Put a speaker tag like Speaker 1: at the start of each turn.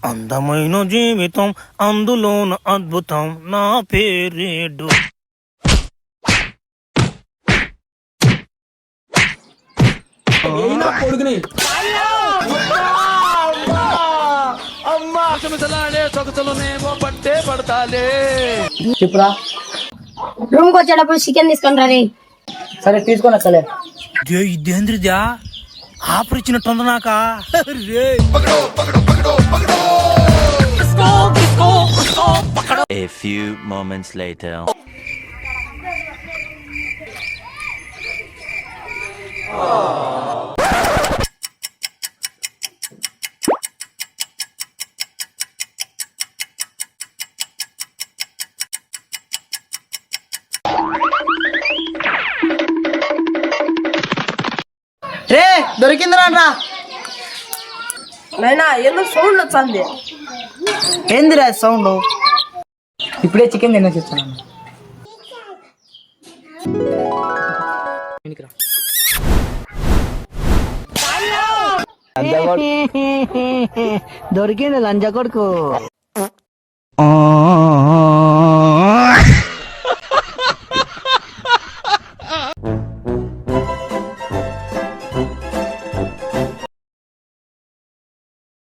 Speaker 1: అందమైన జీవితం అందులోన అద్భుతం నా పేరేడు.
Speaker 2: చెప్పురా.
Speaker 3: రూమ్ కి వచ్చేటప్పుడు చికెన్ తీసుకొని రా రే.
Speaker 2: సరే తీసుకొని వస్తలే.
Speaker 1: ఇదేంద్రిదా ఆఫర్ ఇచ్చినట్టుంది నాక.
Speaker 4: A few moments later.
Speaker 2: రే దొరికింది రా.
Speaker 5: నైనా ఏదో సౌండ్ వచ్చింది.
Speaker 2: ఏందిరా సౌండ్? ఇప్పుడే చికెన్ తినేసి వచ్చాను.
Speaker 5: దొరికింది లంజ కొడుకు.